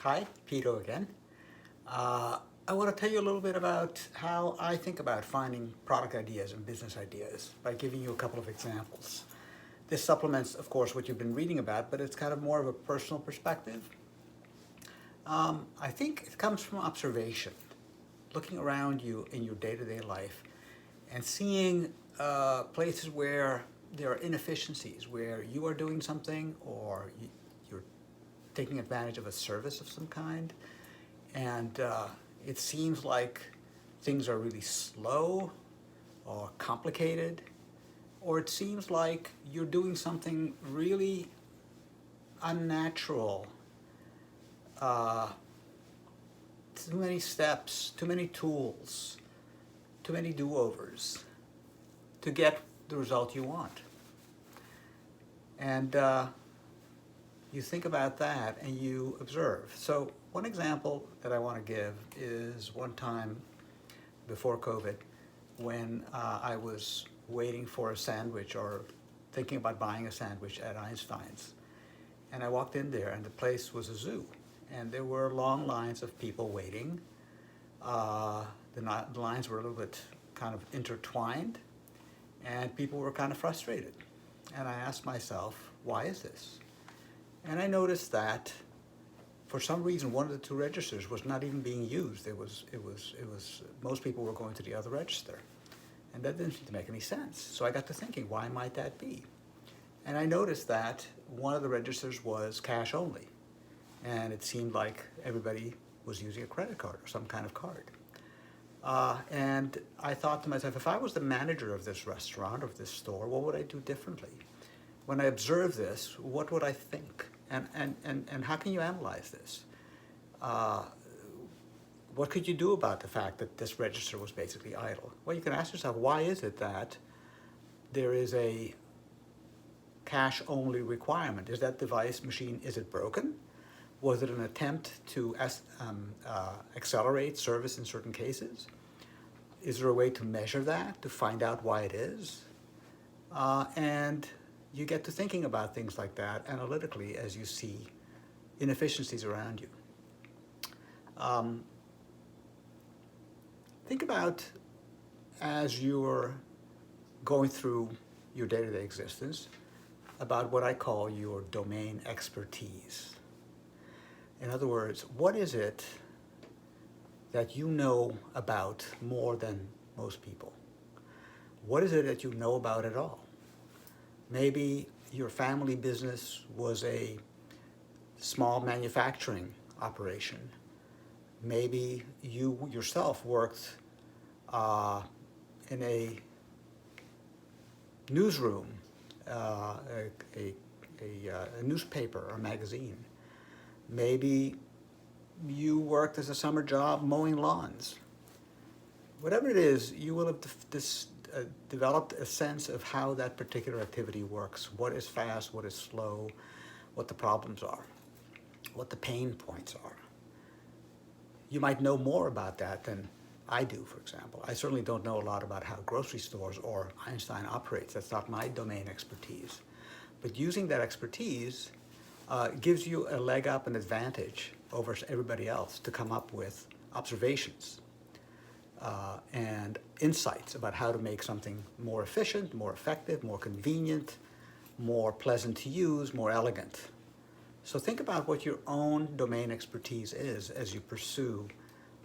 Hi, Peter again. I want to tell you a little bit about how I think about finding product ideas and business ideas by giving you a couple of examples. This supplements, of course, what you've been reading about, but it's kind of more of a personal perspective. I think it comes from observation, looking around you in your day-to-day life and seeing places where there are inefficiencies, where you are doing something or you're taking advantage of a service of some kind, and it seems like things are really slow or complicated, or it seems like you're doing something really unnatural. Uh, Too many steps, too many tools, too many do-overs to get the result you want. And you think about that and you observe. So one example that I want to give is one time before COVID when I was waiting for a sandwich or thinking about buying a sandwich at Einstein's. And I walked in there and the place was a zoo. And there were long lines of people waiting. The lines were a little bit kind of intertwined and people were kind of frustrated. And I asked myself, why is this? And I noticed that for some reason one of the two registers was not even being used. Most people were going to the other register. And that didn't seem to make any sense. So I got to thinking, why might that be? And I noticed that one of the registers was cash only. And it seemed like everybody was using a credit card or some kind of card. And I thought to myself, if I was the manager of this restaurant, of this store, what would I do differently? When I observe this, what would I think? And how can you analyze this? What could you do about the fact that this register was basically idle? Well, you can ask yourself, why is it that there is a cash-only requirement? Is that device machine, is it broken? Was it an attempt to accelerate service in certain cases? Is there a way to measure that, to find out why it is? And you get to thinking about things like that analytically as you see inefficiencies around you. Think about, as you're going through your day-to-day existence, about what I call your domain expertise. In other words, what is it that you know about more than most people? What is it that you know about at all? Maybe your family business was a small manufacturing operation. Maybe you yourself worked in a newsroom, a newspaper or magazine. Maybe you worked as a summer job mowing lawns. Whatever it is, you will have developed a sense of how that particular activity works, what is fast, what is slow, what the problems are, what the pain points are. You might know more about that than I do, for example. I certainly don't know a lot about how grocery stores or Einstein operates. That's not my domain expertise. But using that expertise gives you a leg up, an advantage over everybody else to come up with observations and insights about how to make something more efficient, more effective, more convenient, more pleasant to use, more elegant. So think about what your own domain expertise is as you pursue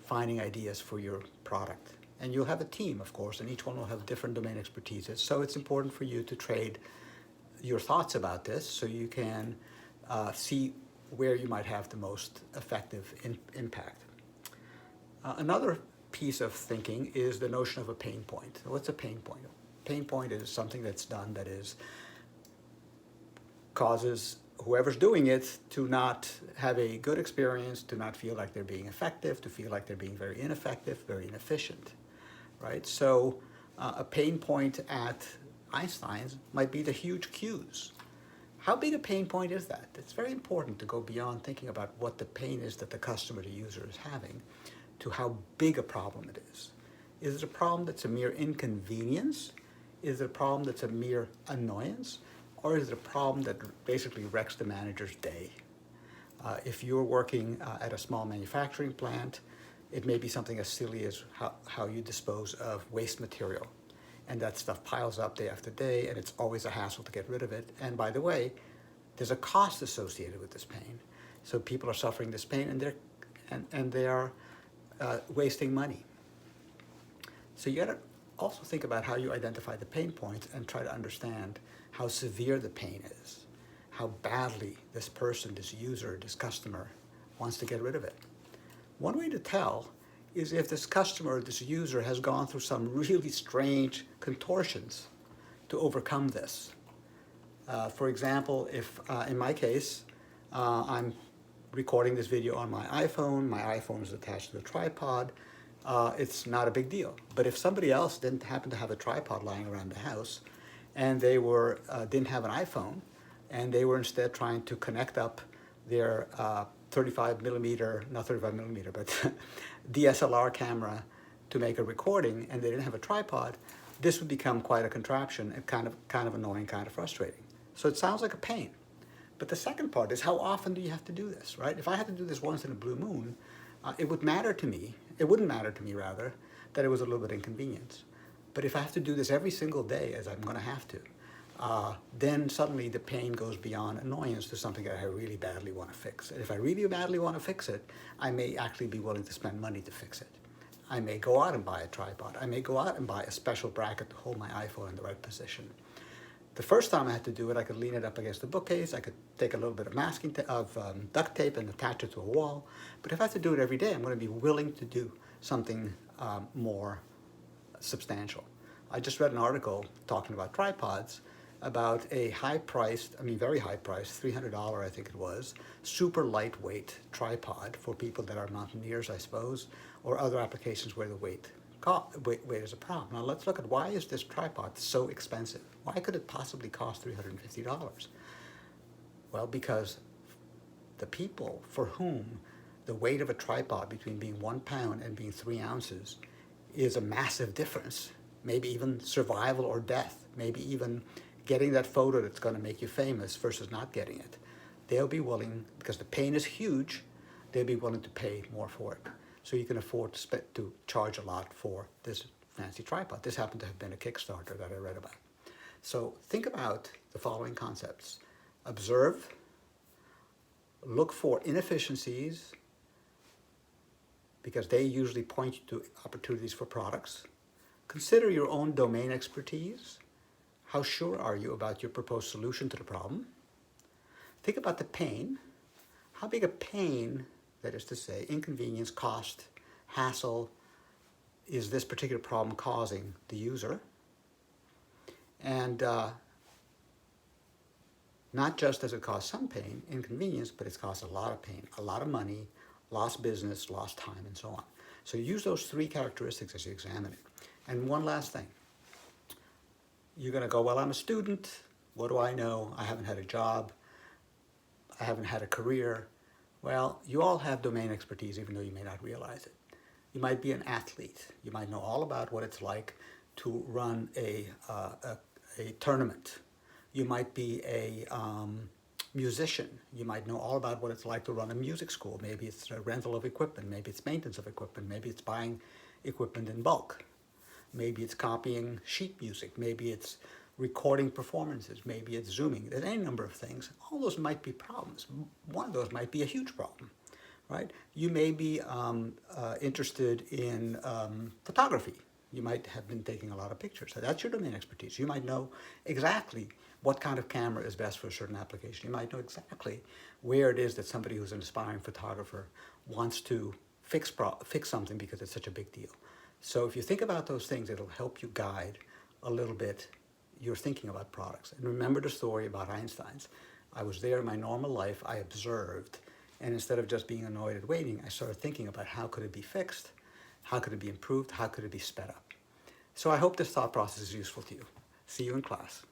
finding ideas for your product. And you'll have a team, of course, and each one will have different domain expertises. So it's important for you to trade your thoughts about this so you can see where you might have the most effective impact. Another piece of thinking is the notion of a pain point. What's a pain point? Pain point is something that's done that causes whoever's doing it to not have a good experience, to not feel like they're being effective, to feel like they're being very ineffective, very inefficient, right? So a pain point at Einstein's might be the huge queues. How big a pain point is that? It's very important to go beyond thinking about what the pain is that the customer, the user, is having, to how big a problem it is. Is it a problem that's a mere inconvenience? Is it a problem that's a mere annoyance? Or is it a problem that basically wrecks the manager's day? If you're working at a small manufacturing plant, it may be something as silly as how you dispose of waste material. And that stuff piles up day after day, and it's always a hassle to get rid of it. And by the way, there's a cost associated with this pain. So people are suffering this pain, and they are wasting money. So you got to also think about how you identify the pain points and try to understand how severe the pain is, how badly this person, this user, this customer wants to get rid of it. One way to tell is if this customer, this user, has gone through some really strange contortions to overcome this. For example, if in my case, I'm recording this video on my iPhone is attached to the tripod, it's not a big deal. But if somebody else didn't happen to have a tripod lying around the house, and they didn't have an iPhone, and they were instead trying to connect up their 35 millimeter, not 35 millimeter, but DSLR camera to make a recording, and they didn't have a tripod, this would become quite a contraption and kind of annoying, kind of frustrating. So it sounds like a pain. But the second part is, how often do you have to do this, right? If I had to do this once in a blue moon, it wouldn't matter to me, rather, that it was a little bit inconvenience. But if I have to do this every single day, as I'm going to have to, then suddenly the pain goes beyond annoyance to something that I really badly want to fix. And if I really badly want to fix it, I may actually be willing to spend money to fix it. I may go out and buy a tripod. I may go out and buy a special bracket to hold my iPhone in the right position. The first time I had to do it, I could lean it up against the bookcase. I could take a little bit of duct tape and attach it to a wall. But if I have to do it every day, I'm going to be willing to do something more substantial. I just read an article talking about tripods, about a very high priced, $300 I think it was, super lightweight tripod for people that are mountaineers, I suppose, or other applications where the weight is a problem. Now let's look at, why is this tripod so expensive? Why could it possibly cost $350? Well, because the people for whom the weight of a tripod between being 1 pound and being 3 ounces is a massive difference, maybe even survival or death, maybe even getting that photo that's going to make you famous versus not getting it. They'll be willing, because the pain is huge, they'll be willing to pay more for it. So you can afford to charge a lot for this fancy tripod. This happened to have been a Kickstarter that I read about. So think about the following concepts. Observe, look for inefficiencies, because they usually point you to opportunities for products. Consider your own domain expertise. How sure are you about your proposed solution to the problem? Think about the pain. How big a pain, that is to say, inconvenience, cost, hassle, is this particular problem causing the user? And not just does it cause some pain, inconvenience, but it's caused a lot of pain, a lot of money, lost business, lost time, and so on. So use those 3 characteristics as you examine it. And one last thing. You're going to go, well, I'm a student. What do I know? I haven't had a job. I haven't had a career. Well, you all have domain expertise, even though you may not realize it. You might be an athlete. You might know all about what it's like to run a tournament. You might be a musician. You might know all about what it's like to run a music school. Maybe it's a rental of equipment. Maybe it's maintenance of equipment. Maybe it's buying equipment in bulk. Maybe it's copying sheet music. Maybe it's recording performances. Maybe it's Zooming. There's any number of things. All those might be problems. One of those might be a huge problem, right? You may be interested in photography. You might have been taking a lot of pictures. So that's your domain expertise. You might know exactly what kind of camera is best for a certain application. You might know exactly where it is that somebody who's an aspiring photographer wants to fix something because it's such a big deal. So if you think about those things, it'll help you guide a little bit your thinking about products. And remember the story about Einstein's. I was there in my normal life, I observed, and instead of just being annoyed at waiting, I started thinking about how could it be fixed, how could it be improved, how could it be sped up. So I hope this thought process is useful to you. See you in class.